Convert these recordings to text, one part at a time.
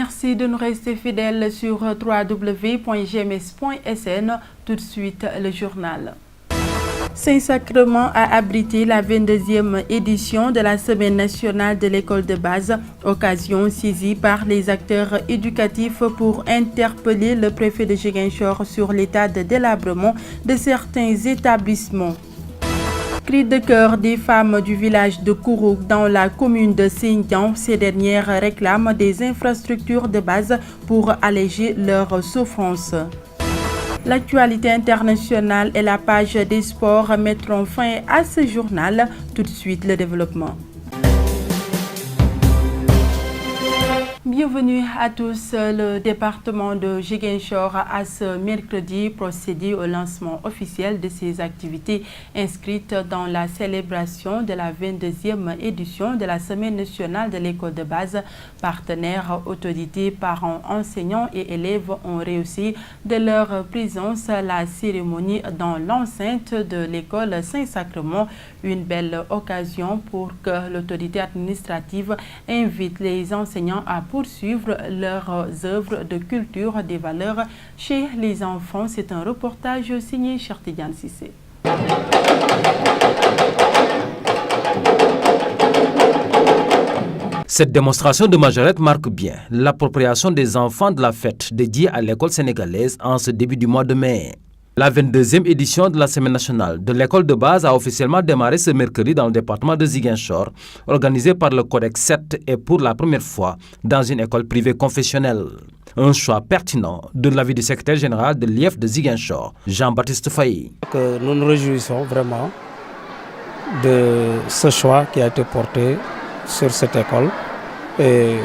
Merci de nous rester fidèles sur www.gms.sn. Tout de suite, le journal. Saint-Sacrement a abrité la 22e édition de la Semaine nationale de l'école de base, occasion saisie par les acteurs éducatifs pour interpeller le préfet de Ziguinchor sur l'état de délabrement de certains établissements. Cri de cœur des femmes du village de Kourouk dans la commune de Sintian. Ces dernières réclament des infrastructures de base pour alléger leurs souffrances. L'actualité internationale et la page des sports mettront fin à ce journal. Tout de suite, le développement. Bienvenue à tous. Le département de Ziguinchor a ce mercredi procédé au lancement officiel de ses activités inscrites dans la célébration de la 22e édition de la Semaine nationale de l'école de base. Partenaires, autorités, parents, enseignants et élèves ont réussi de leur présence à la cérémonie dans l'enceinte de l'école Saint-Sacrement. Une belle occasion pour que l'autorité administrative invite les enseignants à poursuivre leurs œuvres de culture des valeurs chez les enfants. C'est un reportage signé Chertidiane Sissé. Cette démonstration de majorette marque bien l'appropriation des enfants de la fête dédiée à l'école sénégalaise en ce début du mois de mai. La 22e édition de la Semaine nationale de l'école de base a officiellement démarré ce mercredi dans le département de Ziguinchor, organisée par le Codex 7 et pour la première fois dans une école privée confessionnelle. Un choix pertinent de l'avis du secrétaire général de l'IEF de Ziguinchor, Jean-Baptiste Faye. Nous nous réjouissons vraiment de ce choix qui a été porté sur cette école. Et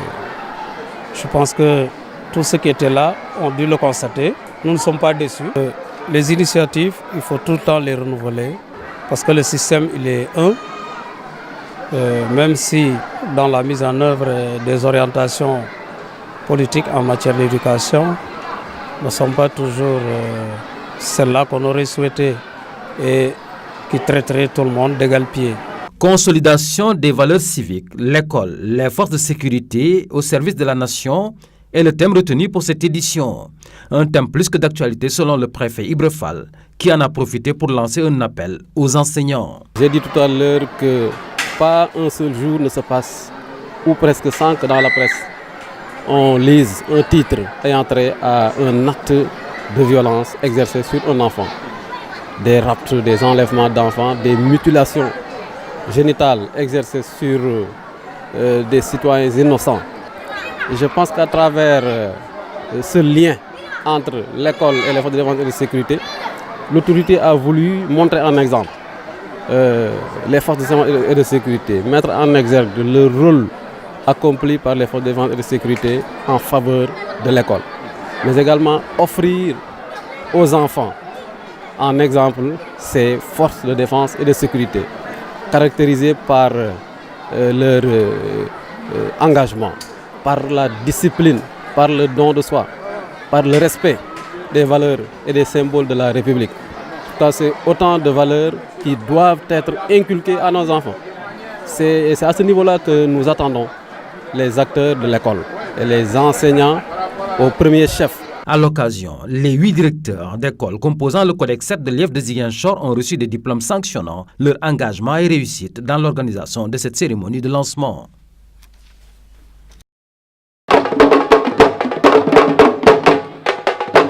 je pense que tous ceux qui étaient là ont dû le constater. Nous ne sommes pas déçus. Les initiatives, il faut tout le temps les renouveler parce que le système, il est un. Même si dans la mise en œuvre des orientations politiques en matière d'éducation ne sont pas toujours celles-là qu'on aurait souhaité et qui traiteraient tout le monde d'égal pied. Consolidation des valeurs civiques, l'école, les forces de sécurité au service de la nation est le thème retenu pour cette édition. Un thème plus que d'actualité selon le préfet Ibrefal, qui en a profité pour lancer un appel aux enseignants. J'ai dit tout à l'heure que pas un seul jour ne se passe, ou presque sans que dans la presse, on lise un titre ayant trait à un acte de violence exercé sur un enfant. Des rapts, des enlèvements d'enfants, des mutilations génitales exercées sur des citoyens innocents. Et je pense qu'à travers ce lien entre l'école et les forces de défense et de sécurité, l'autorité a voulu montrer en exemple les forces de défense et de sécurité, mettre en exergue le rôle accompli par les forces de défense et de sécurité en faveur de l'école, mais également offrir aux enfants en exemple ces forces de défense et de sécurité, caractérisées par leur engagement, par la discipline, par le don de soi, par le respect des valeurs et des symboles de la République. C'est autant de valeurs qui doivent être inculquées à nos enfants. C'est à ce niveau-là que nous attendons les acteurs de l'école et les enseignants au premier chef. À l'occasion, les 8 directeurs d'école composant le Codex 7 de l'IEF de Ziguinchor ont reçu des diplômes sanctionnant leur engagement et réussite dans l'organisation de cette cérémonie de lancement.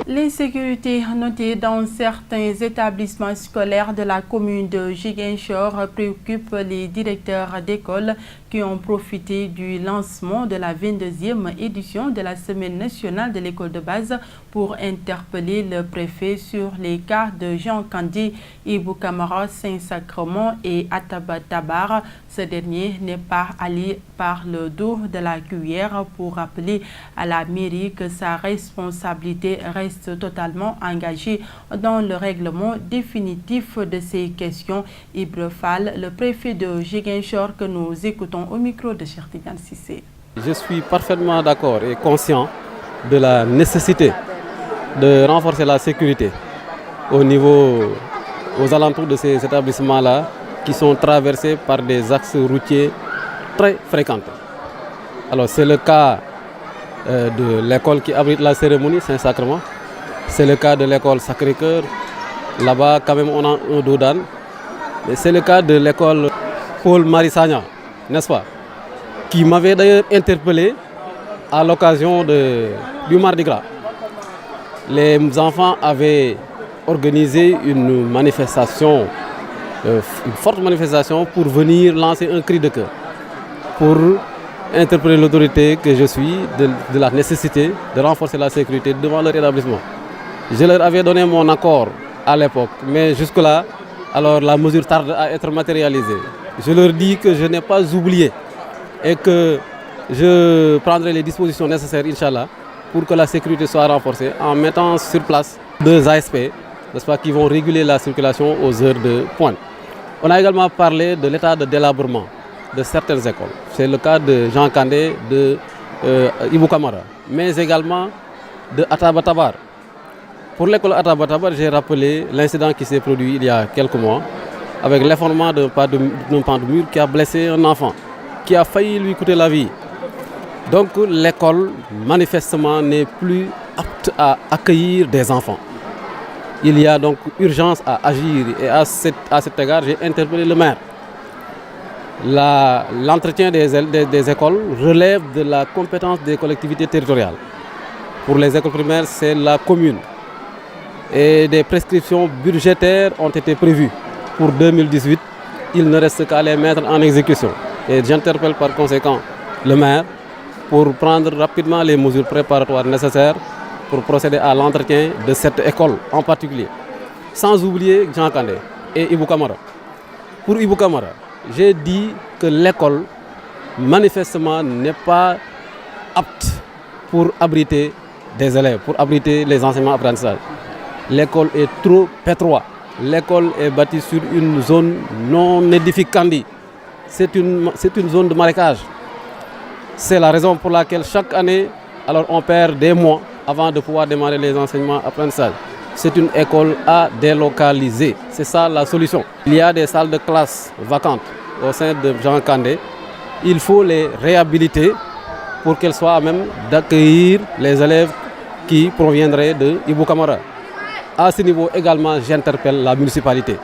L'insécurité notée dans certains établissements scolaires de la commune de Ziguinchor préoccupe les directeurs d'école qui ont profité du lancement de la 22e édition de la Semaine nationale de l'école de base pour interpeller le préfet sur les cas de Jean Kandi, Ibou Kamara, Saint-Sacrement et Ataba Tabar. Ce dernier n'est pas allé par le dos de la cuillère pour rappeler à la mairie que sa responsabilité reste totalement engagée dans le règlement définitif de ces questions. Ibrefal, le préfet de Ziguinchor que nous écoutons au micro de Chertidiane Sissé. Je suis parfaitement d'accord et conscient de la nécessité de renforcer la sécurité aux alentours de ces établissements-là qui sont traversés par des axes routiers très fréquentés. Alors c'est le cas de l'école qui abrite la cérémonie Saint-Sacrement. C'est le cas de l'école Sacré-Cœur. Là-bas, quand même, on a un dos d'âne. C'est le cas de l'école Paul-Marie Sagna, n'est-ce pas? Qui m'avait d'ailleurs interpellé à l'occasion du Mardi Gras. Les enfants avaient organisé une manifestation, une forte manifestation pour venir lancer un cri de cœur, pour interpeller l'autorité que je suis de la nécessité de renforcer la sécurité devant leur établissement. Je leur avais donné mon accord à l'époque, mais jusque-là, alors la mesure tarde à être matérialisée. Je leur dis que je n'ai pas oublié et que je prendrai les dispositions nécessaires, Inch'Allah, pour que la sécurité soit renforcée en mettant sur place 2 ASP, n'est-ce pas, qui vont réguler la circulation aux heures de pointe. On a également parlé de l'état de délabrement de certaines écoles. C'est le cas de Jean Kandé, de Ibou Kamara, mais également de Atabatabar. Pour l'école Atabatabar, j'ai rappelé l'incident qui s'est produit il y a quelques mois avec l'effondrement d'un pan de mur qui a blessé un enfant, qui a failli lui coûter la vie. Donc l'école, manifestement, n'est plus apte à accueillir des enfants. Il y a donc urgence à agir et à cet égard, j'ai interpellé le maire. L'entretien des écoles relève de la compétence des collectivités territoriales. Pour les écoles primaires, c'est la commune. Et des prescriptions budgétaires ont été prévues pour 2018. Il ne reste qu'à les mettre en exécution. Et j'interpelle par conséquent le maire pour prendre rapidement les mesures préparatoires nécessaires pour procéder à l'entretien de cette école en particulier. Sans oublier Jean Kandé et Ibou Kamara. Pour Ibou Kamara, j'ai dit que l'école, manifestement, n'est pas apte pour abriter des élèves, pour abriter les enseignements apprentissages. L'école est trop étroite. L'école est bâtie sur une zone non édificante. C'est une zone de marécage. C'est la raison pour laquelle chaque année, alors on perd des mois avant de pouvoir démarrer les enseignements apprentissages. C'est une école à délocaliser. C'est ça la solution. Il y a des salles de classe vacantes au sein de Jean Kandé. Il faut les réhabiliter pour qu'elles soient à même d'accueillir les élèves qui proviendraient de Ibou Kamara. À ce niveau également, j'interpelle la municipalité.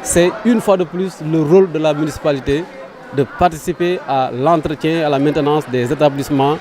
C'est une fois de plus le rôle de la municipalité de participer à l'entretien, à la maintenance des établissements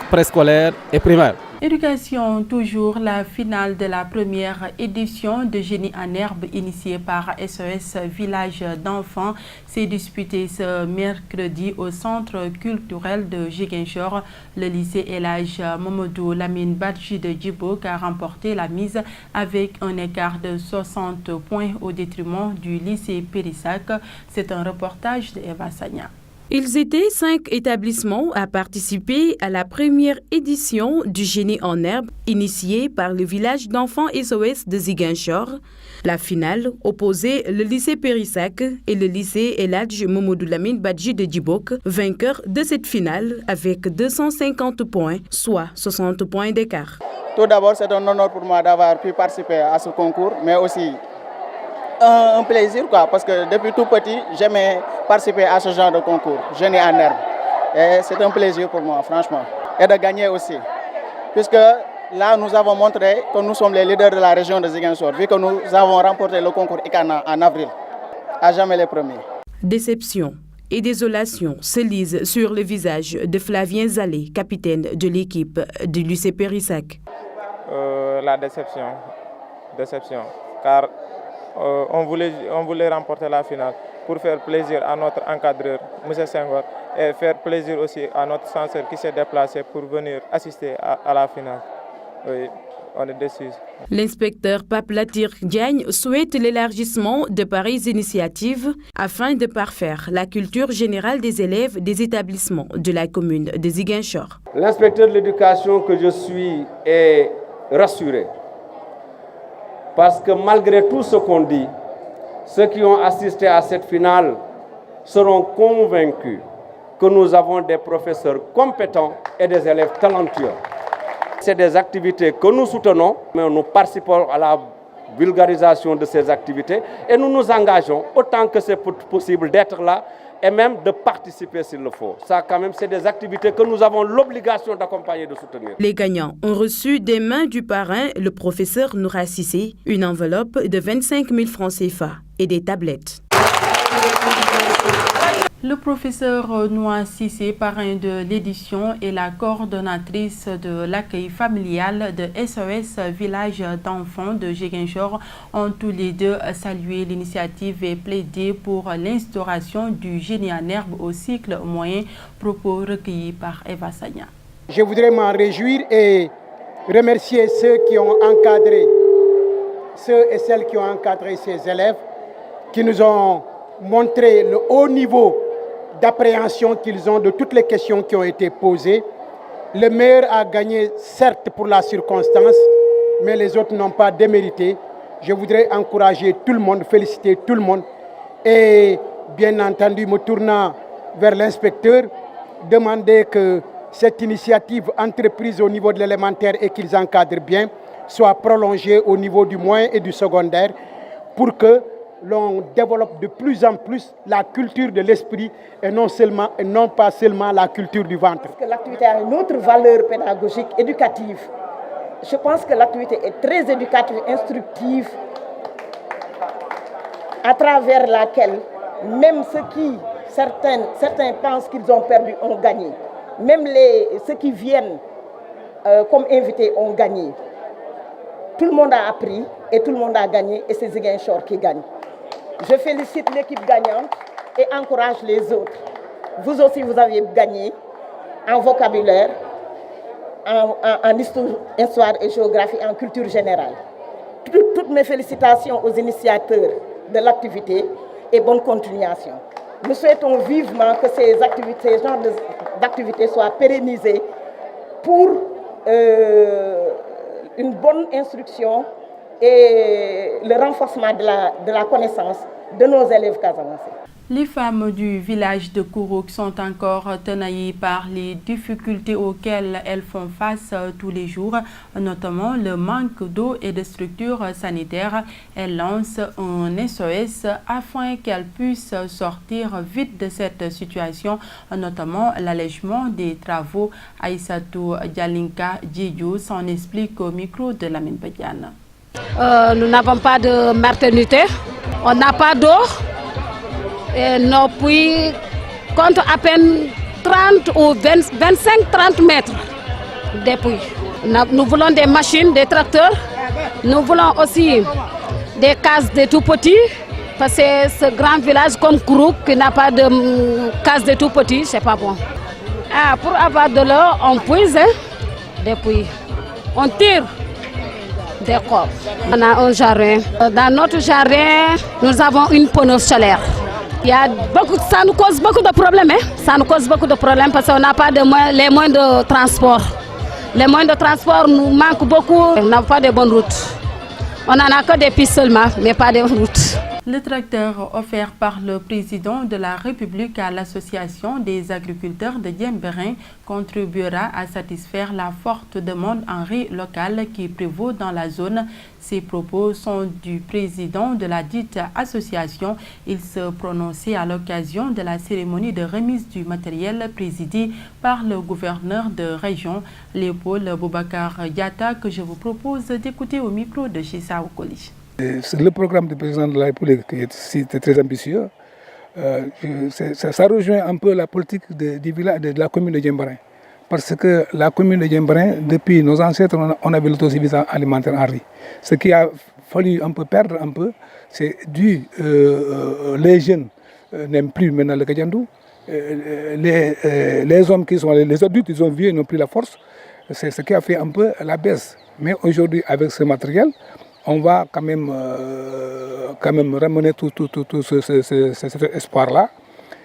préscolaires et primaires. Éducation, toujours la finale de la première édition de Génie en herbe initiée par SOS Village d'enfants s'est disputée ce mercredi au centre culturel de Ziguinchor. Le lycée El Hadj Mamadou Lamine Badji de Djibok a remporté la mise avec un écart de 60 points au détriment du lycée Périssac. C'est un reportage de Eva Sagna. Ils étaient 5 établissements à participer à la première édition du Génie en herbe initiée par le village d'enfants SOS de Ziguinchor. La finale opposait le lycée Périssac et le lycée El Hadj Mamadou Lamine Badji de Djibok, vainqueurs de cette finale avec 250 points, soit 60 points d'écart. Tout d'abord, c'est un honneur pour moi d'avoir pu participer à ce concours, mais aussi un plaisir, parce que depuis tout petit, j'aimais participer à ce genre de concours, Génie en herbe. Et c'est un plaisir pour moi, franchement. Et de gagner aussi. Puisque là, nous avons montré que nous sommes les leaders de la région de Ziguinchor, vu que nous avons remporté le concours ICANA en avril. À jamais les premiers. Déception et désolation se lisent sur le visage de Flavien Zalé, capitaine de l'équipe du lycée Périssac. La déception, car on voulait remporter la finale pour faire plaisir à notre encadreur, M. Senghor, et faire plaisir aussi à notre censeur qui s'est déplacé pour venir assister à la finale. Oui, on est déçus. L'inspecteur Pape Latir Diagne souhaite l'élargissement de pareilles initiatives afin de parfaire la culture générale des élèves des établissements de la commune de Ziguinchor. L'inspecteur de l'éducation que je suis est rassuré. Parce que malgré tout ce qu'on dit, ceux qui ont assisté à cette finale seront convaincus que nous avons des professeurs compétents et des élèves talentueux. C'est des activités que nous soutenons, mais nous participons à la vulgarisation de ces activités et nous nous engageons autant que c'est possible d'être là et même de participer s'il le faut. Ça, quand même, c'est des activités que nous avons l'obligation d'accompagner et de soutenir. Les gagnants ont reçu des mains du parrain, le professeur Noura Sissé, une enveloppe de 25 000 francs CFA et des tablettes. Le professeur Noura Sissé, parrain de l'édition, et la coordonnatrice de l'accueil familial de SOS Village d'enfants de Ziguinchor ont tous les deux salué l'initiative et plaidé pour l'instauration du génie en herbe au cycle moyen, propos recueillis par Eva Sagna. Je voudrais m'en réjouir et remercier ceux qui ont encadré, ceux et celles qui ont encadré ces élèves, qui nous ont montré le haut niveau d'appréhension qu'ils ont de toutes les questions qui ont été posées. Le meilleur a gagné, certes, pour la circonstance, mais les autres n'ont pas démérité. Je voudrais encourager tout le monde, féliciter tout le monde et, bien entendu, me tournant vers l'inspecteur, demander que cette initiative entreprise au niveau de l'élémentaire et qu'ils encadrent bien soit prolongée au niveau du moyen et du secondaire pour que l'on développe de plus en plus la culture de l'esprit et non pas seulement la culture du ventre. Parce que l'activité a une autre valeur pédagogique, éducative. Je pense que l'activité est très éducative, instructive, à travers laquelle même ceux qui, certains pensent qu'ils ont perdu, ont gagné. Même ceux qui viennent comme invités ont gagné. Tout le monde a appris et tout le monde a gagné et c'est Ziguinchor qui gagne. Je félicite l'équipe gagnante et encourage les autres. Vous aussi, vous avez gagné en vocabulaire, en histoire et géographie, en culture générale. Toutes mes félicitations aux initiateurs de l'activité et bonne continuation. Nous souhaitons vivement que ces genres d'activités soient pérennisées pour une bonne instruction et le renforcement de la connaissance de nos élèves casamançais. Les femmes du village de Kourouk sont encore tenaillées par les difficultés auxquelles elles font face tous les jours, notamment le manque d'eau et de structures sanitaires. Elles lancent un SOS afin qu'elles puissent sortir vite de cette situation, notamment l'allègement des travaux. Aïssatou Dialinka Djidjou s'en explique au micro de Lamine Badiane. Nous n'avons pas de maternité, on n'a pas d'eau. Et nos puits comptent à peine 30 ou 25-30 mètres de puits. Nous voulons des machines, des tracteurs. Nous voulons aussi des cases de tout petits. Parce que ce grand village comme Kourouk qui n'a pas de case de tout petits, c'est pas bon. Pour avoir de l'eau, on puise des puits. On tire des corps. On a un jardin. Dans notre jardin, nous avons une panneau solaire. Ça nous cause beaucoup de problèmes. Ça nous cause beaucoup de problèmes parce qu'on n'a pas les moyens de transport. Les moyens de transport nous manquent beaucoup. On n'a pas de bonnes routes. On n'en a que des pistes seulement, mais pas de routes. Le tracteur offert par le président de la République à l'association des agriculteurs de Diembéring contribuera à satisfaire la forte demande en riz local qui prévaut dans la zone. Ces propos sont du président de la dite association. Il se prononçait à l'occasion de la cérémonie de remise du matériel présidée par le gouverneur de région, Léopold Boubacar Diatta, que je vous propose d'écouter au micro de Chissa Okoli. Le programme du président de la République qui est très ambitieux. Ça rejoint un peu la politique de la commune de Diembéring. Parce que la commune de Diembéring, depuis nos ancêtres, on avait l'autosuffisance alimentaire en riz. Ce qui a fallu un peu perdre un peu, c'est dû, les jeunes n'aiment plus maintenant le Kadiandou. Les hommes qui sont les adultes, ils ont vieux, ils n'ont plus la force. C'est ce qui a fait un peu la baisse. Mais aujourd'hui, avec ce matériel, on va quand même ramener tout cet espoir-là.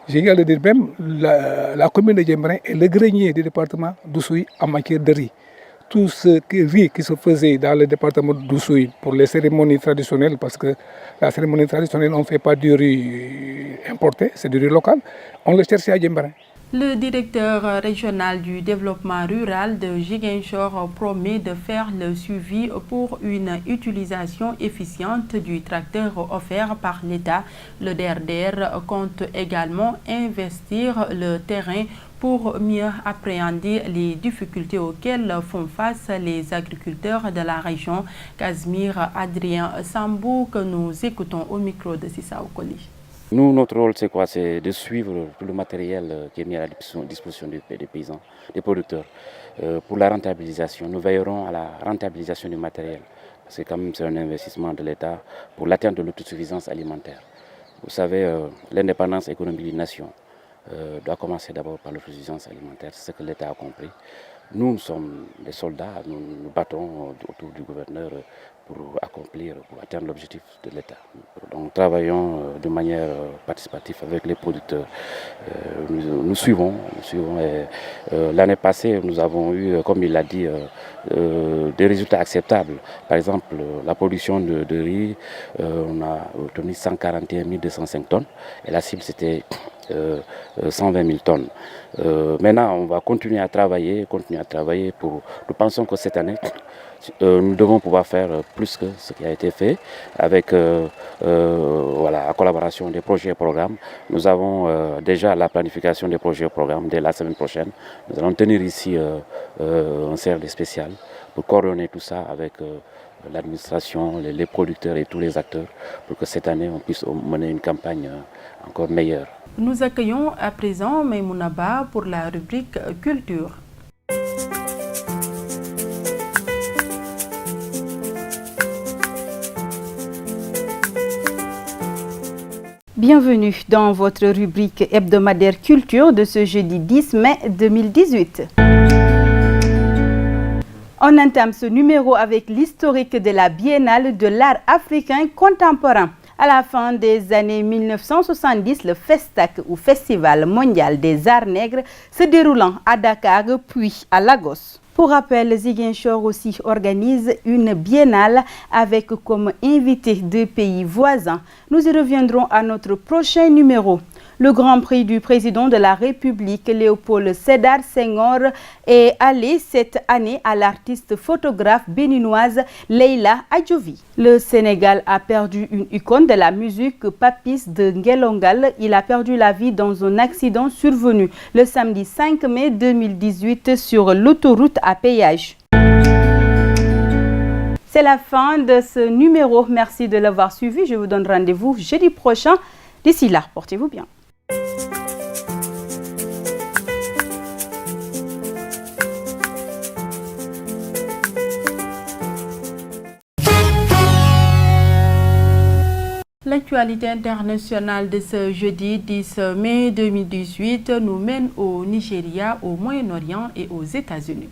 J'ai eu à le dire même, la commune de Diembéring est le grenier du département d'Oussouye en matière de riz. Tout ce riz qui se faisait dans le département d'Oussouye pour les cérémonies traditionnelles, parce que la cérémonie traditionnelle, on ne fait pas du riz importé, c'est du riz local, on le cherchait à Diembéring. Le directeur régional du développement rural de Ziguinchor promet de faire le suivi pour une utilisation efficiente du tracteur offert par l'État. Le DRDR compte également investir le terrain pour mieux appréhender les difficultés auxquelles font face les agriculteurs de la région. Casimir Adrien Sambou, que nous écoutons au micro de Sissa Okoli. Nous, notre rôle, c'est quoi? C'est de suivre tout le matériel qui est mis à la disposition des paysans, des producteurs. Pour la rentabilisation, nous veillerons à la rentabilisation du matériel. Parce que quand même, c'est un investissement de l'État pour l'atteinte de l'autosuffisance alimentaire. Vous savez, l'indépendance économique d'une nation doit commencer d'abord par l'autosuffisance alimentaire. C'est ce que l'État a compris. Nous sommes des soldats, nous nous battons autour du gouverneur pour atteindre l'objectif de l'État. Donc nous travaillons de manière participative avec les producteurs. Nous suivons et l'année passée, nous avons eu, comme il l'a dit, des résultats acceptables. Par exemple, la production de riz, on a obtenu 141 205 tonnes et la cible c'était 120 000 tonnes. Maintenant, on va continuer à travailler nous pensons que cette année, nous devons pouvoir faire plus que ce qui a été fait avec la collaboration des projets et programmes. Nous avons déjà la planification des projets et programmes dès la semaine prochaine. Nous allons tenir ici un CRD spécial pour coordonner tout ça avec l'administration, les producteurs et tous les acteurs pour que cette année on puisse mener une campagne encore meilleure. Nous accueillons à présent Maïmouna Ba pour la rubrique Culture. Bienvenue dans votre rubrique hebdomadaire Culture de ce jeudi 10 mai 2018. On entame ce numéro avec l'historique de la Biennale de l'art africain contemporain. À la fin des années 1970, le FESTAC ou Festival mondial des arts nègres se déroulant à Dakar puis à Lagos. Pour rappel, Ziguinchor aussi organise une biennale avec comme invité deux pays voisins. Nous y reviendrons à notre prochain numéro. Le Grand Prix du président de la République, Léopold Sédar Senghor, est allé cette année à l'artiste photographe béninoise Leila Adjovi. Le Sénégal a perdu une icône de la musique, Papis de Ngelongal. Il a perdu la vie dans un accident survenu le samedi 5 mai 2018 sur l'autoroute à péage. C'est la fin de ce numéro. Merci de l'avoir suivi. Je vous donne rendez-vous jeudi prochain. D'ici là, portez-vous bien. L'actualité internationale de ce jeudi 10 mai 2018 nous mène au Nigeria, au Moyen-Orient et aux États-Unis.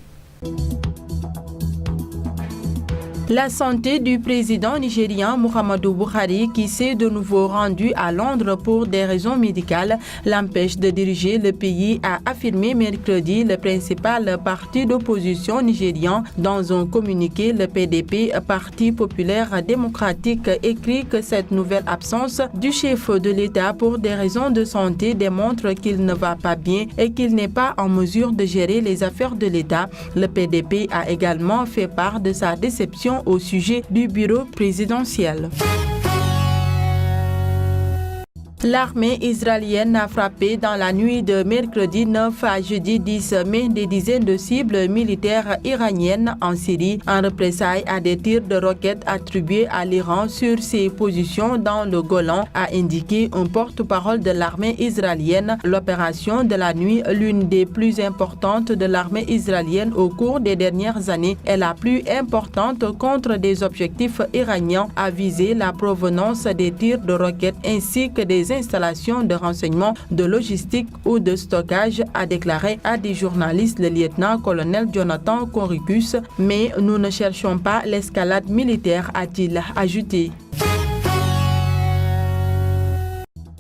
La santé du président nigérien Muhammadu Buhari, qui s'est de nouveau rendu à Londres pour des raisons médicales, l'empêche de diriger le pays, a affirmé mercredi le principal parti d'opposition nigérien. Dans un communiqué, le PDP, Parti populaire démocratique, écrit que cette nouvelle absence du chef de l'État pour des raisons de santé démontre qu'il ne va pas bien et qu'il n'est pas en mesure de gérer les affaires de l'État. Le PDP a également fait part de sa déception au sujet du bureau présidentiel. L'armée israélienne a frappé dans la nuit de mercredi 9 à jeudi 10 mai des dizaines de cibles militaires iraniennes en Syrie en représailles à des tirs de roquettes attribués à l'Iran sur ses positions dans le Golan, a indiqué un porte-parole de l'armée israélienne. L'opération de la nuit, l'une des plus importantes de l'armée israélienne au cours des dernières années, est la plus importante contre des objectifs iraniens, a visé la provenance des tirs de roquettes ainsi que des installations de renseignement, de logistique ou de stockage, a déclaré à des journalistes le lieutenant-colonel Jonathan Conricus. Mais nous ne cherchons pas l'escalade militaire, a-t-il ajouté.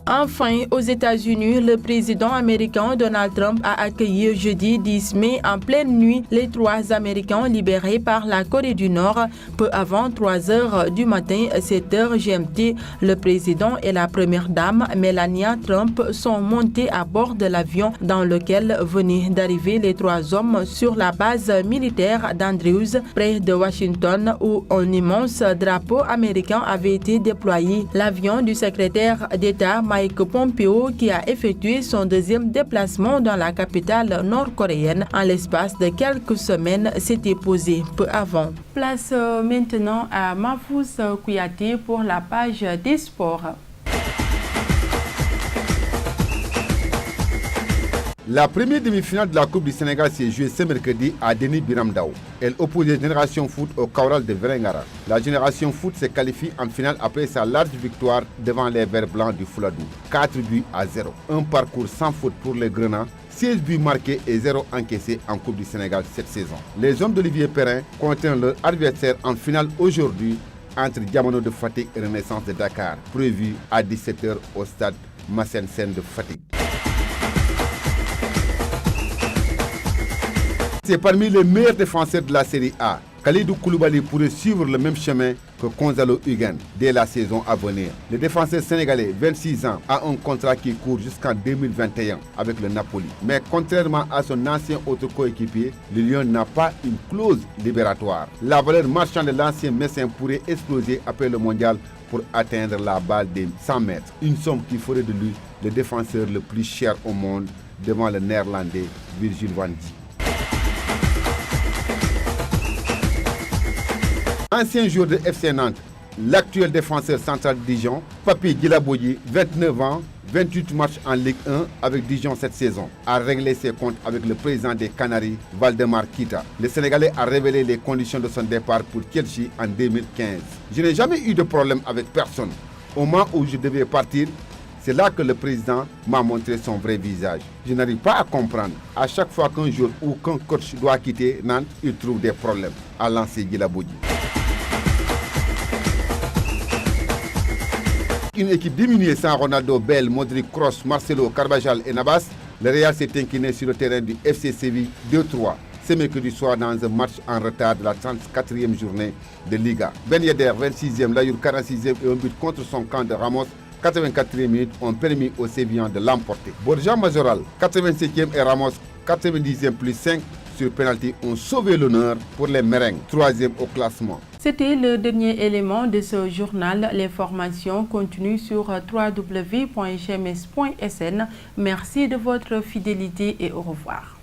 Enfin, aux États-Unis, le président américain Donald Trump a accueilli jeudi 10 mai en pleine nuit les 3 Américains libérés par la Corée du Nord. Peu avant 3 heures du matin, 7 heures GMT, le président et la première dame, Melania Trump, sont montés à bord de l'avion dans lequel venaient d'arriver les 3 hommes sur la base militaire d'Andrews, près de Washington, où un immense drapeau américain avait été déployé. L'avion du secrétaire d'État Mike Pompeo, qui a effectué son 2e déplacement dans la capitale nord-coréenne en l'espace de quelques semaines, s'était posé peu avant. Place maintenant à Mahfouz Kouyaté pour la page des sports. La première demi-finale de la Coupe du Sénégal s'est jouée ce mercredi à Denis Biram Ndao. Elle opposait Génération Foot au Kaural de Vélingara. La Génération Foot se qualifie en finale après sa large victoire devant les Verts Blancs du Fouladou. 4 buts à 0. Un parcours sans faute pour les Grenats. 16 buts marqués et 0 encaissés en Coupe du Sénégal cette saison. Les hommes d'Olivier Perrin contiennent leur adversaire en finale aujourd'hui entre Diamono de Fatick et Renaissance de Dakar, prévu à 17 h au stade Massène Sène de Fatick. C'est parmi les meilleurs défenseurs de la Série A. Khalidou Koulibaly pourrait suivre le même chemin que Gonzalo Higuaín dès la saison à venir. Le défenseur sénégalais, 26 ans, a un contrat qui court jusqu'en 2021 avec le Napoli. Mais contrairement à son ancien autre coéquipier, le Lion n'a pas une clause libératoire. La valeur marchande de l'ancien Messin pourrait exploser après le mondial pour atteindre la balle des 100 mètres. Une somme qui ferait de lui le défenseur le plus cher au monde devant le néerlandais Virgil van Dijk. Ancien joueur de FC Nantes, l'actuel défenseur central de Dijon, Papi Guilaboyi, 29 ans, 28 matchs en Ligue 1 avec Dijon cette saison, a réglé ses comptes avec le président des Canaries, Valdemar Kita. Le Sénégalais a révélé les conditions de son départ pour Kielce en 2015. Je n'ai jamais eu de problème avec personne. Au moment où je devais partir, c'est là que le président m'a montré son vrai visage. Je n'arrive pas à comprendre. À chaque fois qu'un joueur ou qu'un coach doit quitter Nantes, il trouve des problèmes, a lancé Guilaboyi. Une équipe diminuée sans Ronaldo, Bale, Modric, Kroos, Marcelo, Carvajal et Navas, le Real s'est incliné sur le terrain du FC Séville 2-3. Ce mercredi soir dans un match en retard de la 34e journée de Liga. Ben Yedder, 26e, Layour, 46e et un but contre son camp de Ramos, 84e minute, ont permis aux Sévillans de l'emporter. Borja Majoral, 87e et Ramos, 90e plus 5 sur penalty, ont sauvé l'honneur pour les Merengues, 3e au classement. C'était le dernier élément de ce journal. Les formations continuent sur www.gms.sn. Merci de votre fidélité et au revoir.